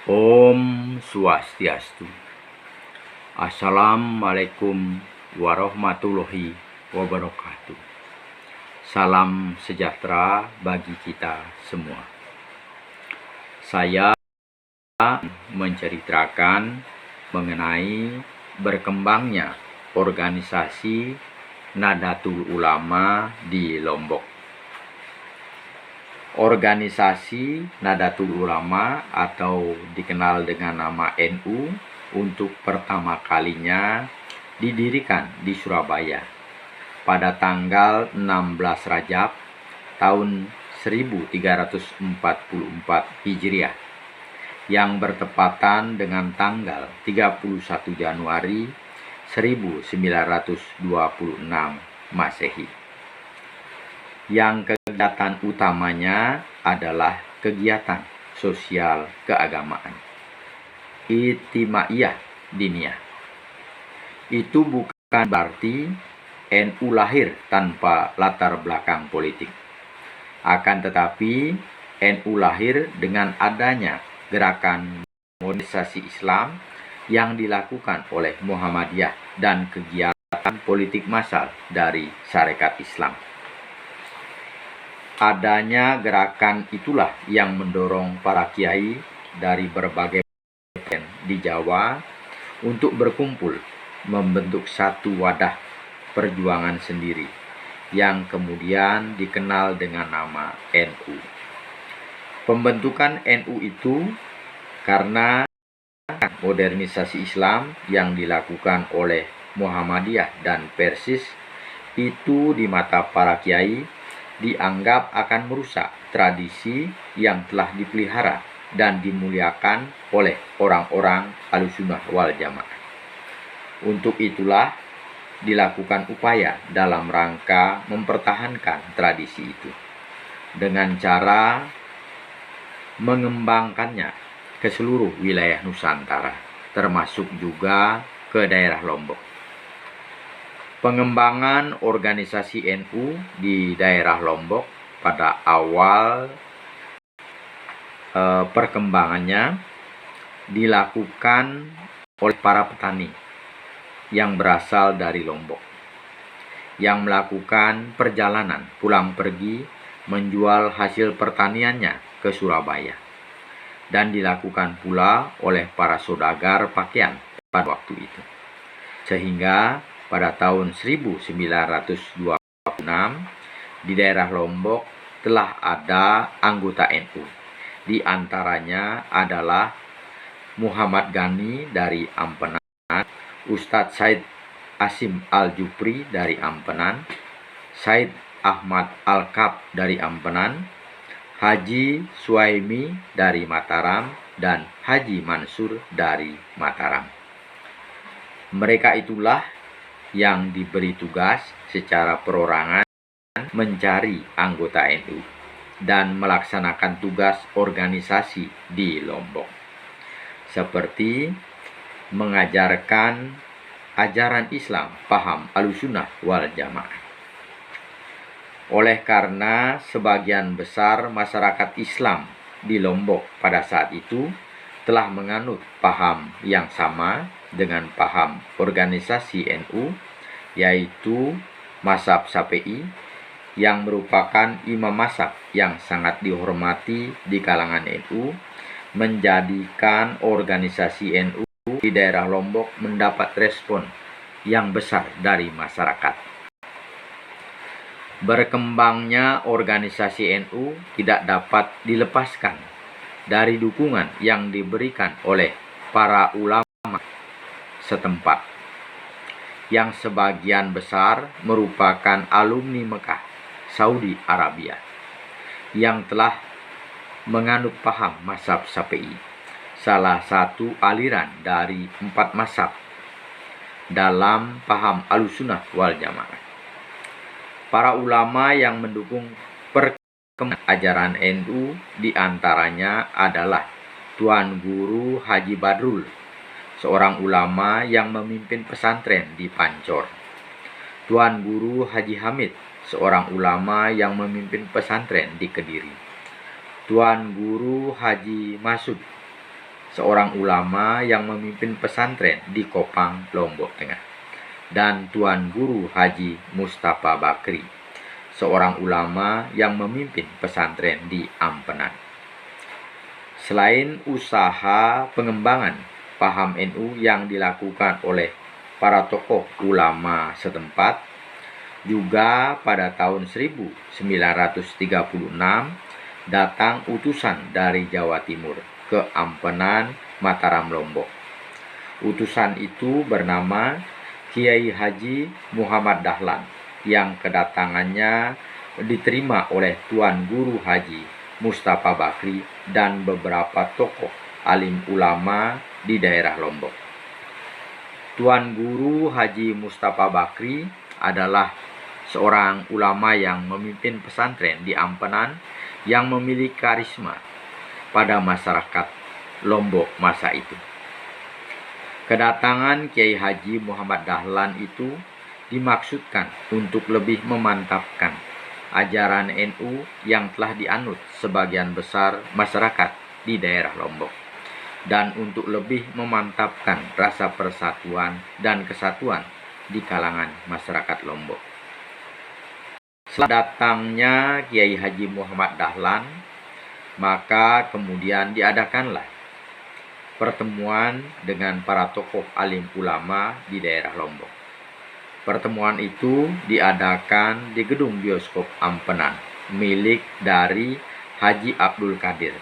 Om Swastiastu. Assalamualaikum warahmatullahi wabarakatuh. Salam sejahtera bagi kita semua. Saya menceritakan mengenai berkembangnya organisasi Nahdlatul Ulama di Lombok. Organisasi Nahdlatul Ulama atau dikenal dengan nama NU untuk pertama kalinya didirikan di Surabaya pada tanggal 16 Rajab tahun 1344 Hijriah yang bertepatan dengan tanggal 31 Januari 1926 Masehi. Yang kegiatan utamanya adalah kegiatan sosial keagamaan, Ijtimaiyah diniyah. Itu bukan berarti NU lahir tanpa latar belakang politik. Akan tetapi NU lahir dengan adanya gerakan modernisasi Islam yang dilakukan oleh Muhammadiyah dan kegiatan politik massal dari Sarekat Islam. Adanya gerakan itulah yang mendorong para kiai dari berbagai di Jawa untuk berkumpul membentuk satu wadah perjuangan sendiri yang kemudian dikenal dengan nama NU. Pembentukan NU itu karena modernisasi Islam yang dilakukan oleh Muhammadiyah dan Persis itu di mata para kiai dianggap akan merusak tradisi yang telah dipelihara dan dimuliakan oleh orang-orang Ahlussunnah wal Jamaah. Untuk itulah dilakukan upaya dalam rangka mempertahankan tradisi itu dengan cara mengembangkannya ke seluruh wilayah Nusantara, termasuk juga ke daerah Lombok. Pengembangan organisasi NU di daerah Lombok pada awal perkembangannya dilakukan oleh para petani yang berasal dari Lombok yang melakukan perjalanan pulang pergi menjual hasil pertaniannya ke Surabaya, dan dilakukan pula oleh para saudagar pakaian pada waktu itu. Sehingga pada tahun 1926 di daerah Lombok telah ada anggota NU. Di antaranya adalah Muhammad Ghani dari Ampenan, Ustadz Said Asim Al-Jupri dari Ampenan, Said Ahmad Al-Kab dari Ampenan, Haji Suaimi dari Mataram, dan Haji Mansur dari Mataram. Mereka itulah yang diberi tugas secara perorangan mencari anggota NU dan melaksanakan tugas organisasi di Lombok, seperti mengajarkan ajaran Islam paham Ahlussunnah wal Jamaah. Oleh karena sebagian besar masyarakat Islam di Lombok pada saat itu telah menganut paham yang sama dengan paham organisasi NU, yaitu mazhab Syafi'i, yang merupakan imam mazhab yang sangat dihormati di kalangan NU, menjadikan organisasi NU di daerah Lombok mendapat respon yang besar dari masyarakat. Berkembangnya organisasi NU tidak dapat dilepaskan dari dukungan yang diberikan oleh para ulama setempat, yang sebagian besar merupakan alumni Mekah, Saudi Arabia, yang telah menganut paham mazhab Syafi'i, salah satu aliran dari 4 mazhab dalam paham Ahlussunnah wal Jamaah. Para ulama yang mendukung perkembangan ajaran NU diantaranya adalah Tuan Guru Haji Badrul, seorang ulama yang memimpin pesantren di Pancor; Tuan Guru Haji Hamid, seorang ulama yang memimpin pesantren di Kediri; Tuan Guru Haji Masud, seorang ulama yang memimpin pesantren di Kopang, Lombok Tengah, dan Tuan Guru Haji Mustafa Bakri, seorang ulama yang memimpin pesantren di Ampenan. Selain usaha pengembangan paham NU yang dilakukan oleh para tokoh ulama setempat, juga pada tahun 1936 datang utusan dari Jawa Timur ke Ampenan, Mataram, Lombok. Utusan itu bernama Kiai Haji Muhammad Dahlan, yang kedatangannya diterima oleh Tuan Guru Haji Mustafa Bakri dan beberapa tokoh alim ulama di daerah Lombok. Tuan Guru Haji Mustafa Bakri adalah seorang ulama yang memimpin pesantren di Ampenan yang memiliki karisma pada masyarakat Lombok masa itu. Kedatangan Kiai Haji Muhammad Dahlan itu dimaksudkan untuk lebih memantapkan ajaran NU yang telah dianut sebagian besar masyarakat di daerah Lombok, dan untuk lebih memantapkan rasa persatuan dan kesatuan di kalangan masyarakat Lombok. Setelah datangnya Kiai Haji Muhammad Dahlan, maka kemudian diadakanlah pertemuan dengan para tokoh alim ulama di daerah Lombok. Pertemuan itu diadakan di gedung bioskop Ampenan, milik dari Haji Abdul Qadir.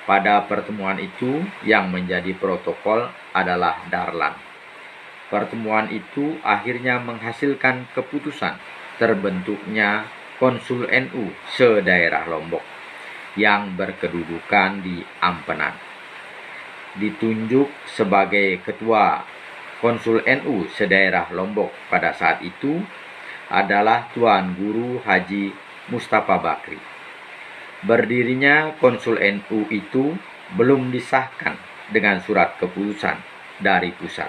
Pada pertemuan itu yang menjadi protokol adalah Dahlan. Pertemuan itu akhirnya menghasilkan keputusan terbentuknya Konsul NU se-daerah Lombok yang berkedudukan di Ampenan. Ditunjuk sebagai ketua Konsul NU se-daerah Lombok pada saat itu adalah Tuan Guru Haji Mustafa Bakri. Berdirinya Konsul NU itu belum disahkan dengan surat keputusan dari pusat,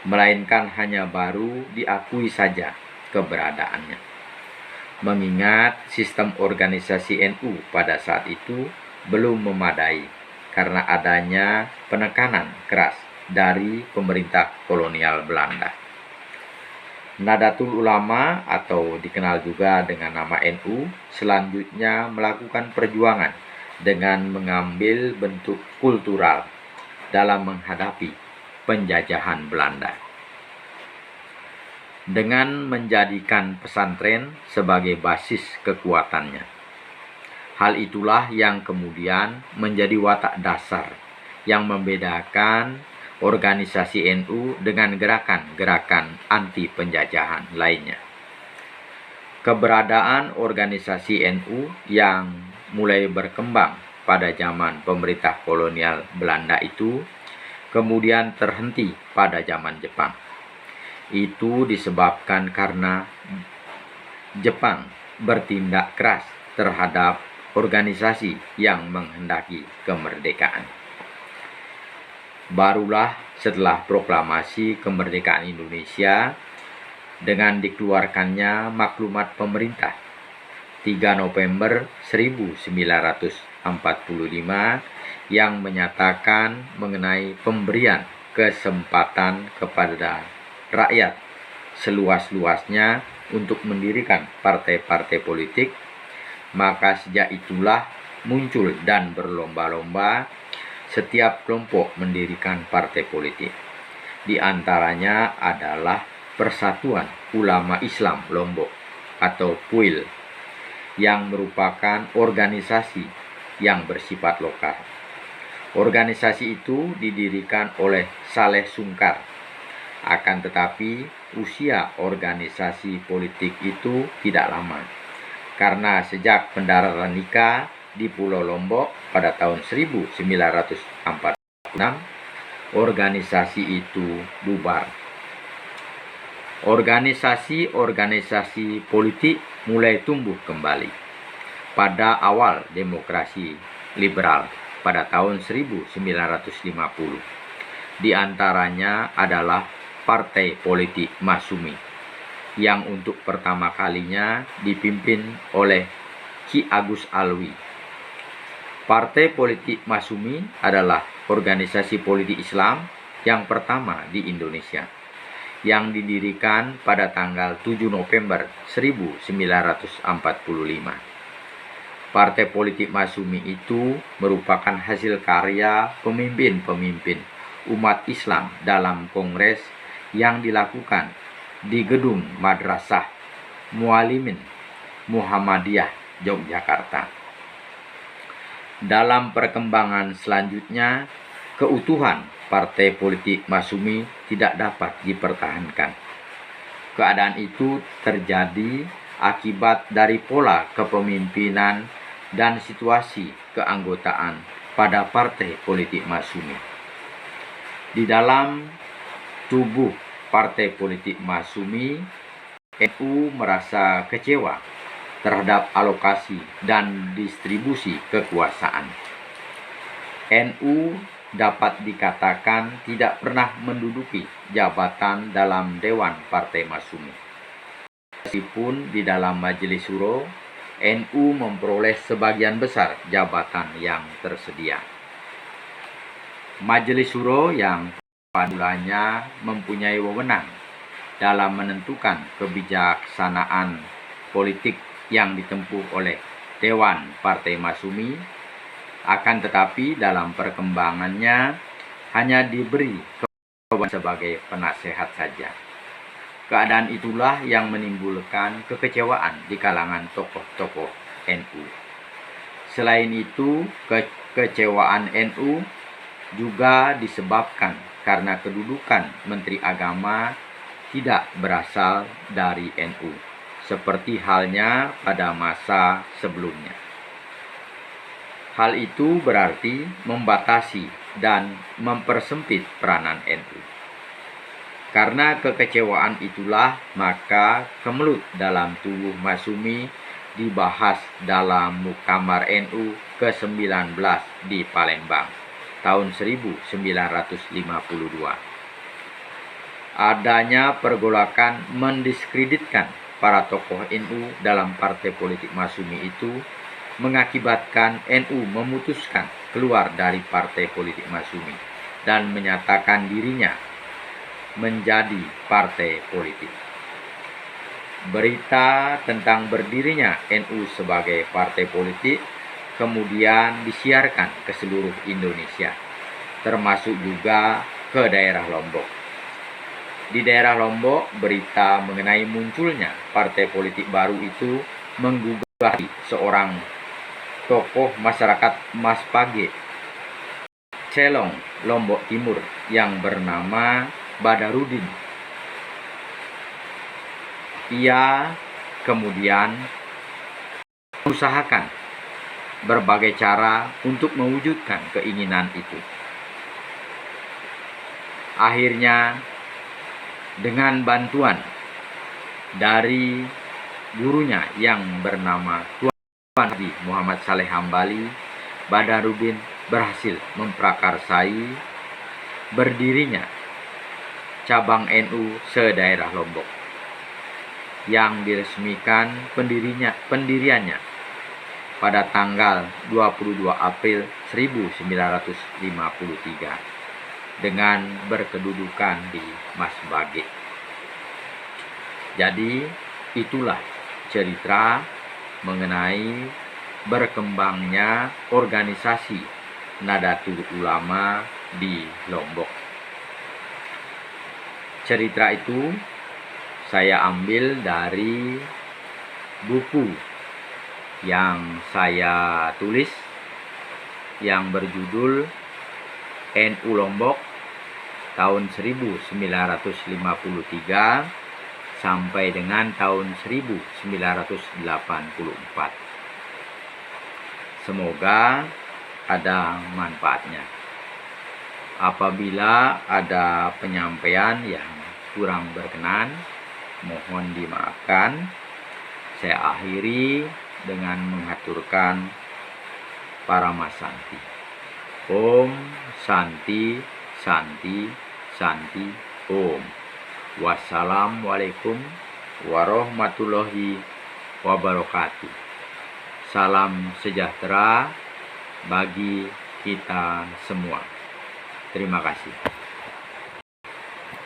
melainkan hanya baru diakui saja keberadaannya. Mengingat sistem organisasi NU pada saat itu belum memadai karena adanya penekanan keras dari pemerintah kolonial Belanda. Nahdlatul Ulama atau dikenal juga dengan nama NU selanjutnya melakukan perjuangan dengan mengambil bentuk kultural dalam menghadapi penjajahan Belanda. Dengan menjadikan pesantren sebagai basis kekuatannya. Hal itulah yang kemudian menjadi watak dasar yang membedakan organisasi NU dengan gerakan-gerakan anti penjajahan lainnya. Keberadaan organisasi NU yang mulai berkembang pada zaman pemerintah kolonial Belanda itu kemudian terhenti pada zaman Jepang. Itu disebabkan karena Jepang bertindak keras terhadap organisasi yang menghendaki kemerdekaan. Barulah setelah proklamasi kemerdekaan Indonesia dengan dikeluarkannya maklumat pemerintah 3 November 1945 yang menyatakan mengenai pemberian kesempatan kepada rakyat seluas-luasnya untuk mendirikan partai-partai politik, maka sejak itulah muncul dan berlomba-lomba setiap kelompok mendirikan partai politik. Di antaranya adalah Persatuan Ulama Islam Lombok atau PUIL, yang merupakan organisasi yang bersifat lokal. Organisasi itu didirikan oleh Saleh Sungkar. Akan tetapi usia organisasi politik itu tidak lama, karena sejak pendaratan nikah di Pulau Lombok pada tahun 1946, organisasi itu bubar. Organisasi-organisasi politik mulai tumbuh kembali pada awal demokrasi liberal pada tahun 1950. Di antaranya adalah Partai Politik Masyumi, yang untuk pertama kalinya dipimpin oleh Ki Agus Alwi. Partai Politik Masyumi adalah organisasi politik Islam yang pertama di Indonesia, yang didirikan pada tanggal 7 November 1945. Partai Politik Masyumi itu merupakan hasil karya pemimpin-pemimpin umat Islam dalam kongres yang dilakukan di Gedung Madrasah Muallimin Muhammadiyah, Yogyakarta. Dalam perkembangan selanjutnya, keutuhan Partai Politik Masyumi tidak dapat dipertahankan. Keadaan itu terjadi akibat dari pola kepemimpinan dan situasi keanggotaan pada Partai Politik Masyumi. Di dalam tubuh Partai Politik Masyumi, NU merasa kecewa terhadap alokasi dan distribusi kekuasaan. NU dapat dikatakan tidak pernah menduduki jabatan dalam Dewan Partai Masyumi. Meskipun di dalam Majelis Syuro, NU memperoleh sebagian besar jabatan yang tersedia. Majelis Syuro yang padulanya mempunyai wewenang dalam menentukan kebijaksanaan politik yang ditempuh oleh Dewan Partai Masyumi, akan tetapi dalam perkembangannya hanya diberi kewenangan sebagai penasehat saja. Keadaan itulah yang menimbulkan kekecewaan di kalangan tokoh-tokoh NU. Selain itu, kekecewaan NU juga disebabkan karena kedudukan Menteri Agama tidak berasal dari NU, seperti halnya pada masa sebelumnya. Hal itu berarti membatasi dan mempersempit peranan NU. Karena kekecewaan itulah, maka kemelut dalam tubuh Masyumi dibahas dalam Muktamar NU ke-19 di Palembang tahun 1952. Adanya pergolakan mendiskreditkan para tokoh NU dalam Partai Politik Masyumi itu mengakibatkan NU memutuskan keluar dari Partai Politik Masyumi dan menyatakan dirinya menjadi partai politik. Berita tentang berdirinya NU sebagai partai politik kemudian disiarkan ke seluruh Indonesia, termasuk juga ke daerah Lombok. Di daerah Lombok, berita mengenai munculnya partai politik baru itu menggugah seorang tokoh masyarakat Maspage, Celong, Lombok Timur yang bernama Badarudin. Ia kemudian mengusahakan berbagai cara untuk mewujudkan keinginan itu. Akhirnya, dengan bantuan dari gurunya yang bernama Tuan Haji Muhammad Saleh Hambali, Badarudin berhasil memprakarsai berdirinya cabang NU se-daerah Lombok yang diresmikan pendiriannya pada tanggal 22 April 1953 dengan berkedudukan di Masbage. Jadi itulah cerita mengenai berkembangnya organisasi Nadatul Ulama di Lombok. Cerita itu saya ambil dari buku yang saya tulis yang berjudul NU Lombok tahun 1953 sampai dengan tahun 1984. Semoga ada manfaatnya. Apabila ada penyampaian yang kurang berkenan, mohon dimaafkan. Saya akhiri dengan mengaturkan Paramasanti. Om Santi Santi Santi Om. Wassalamualaikum warahmatullahi wabarakatuh. Salam sejahtera, bagi kita semua. Terima kasih.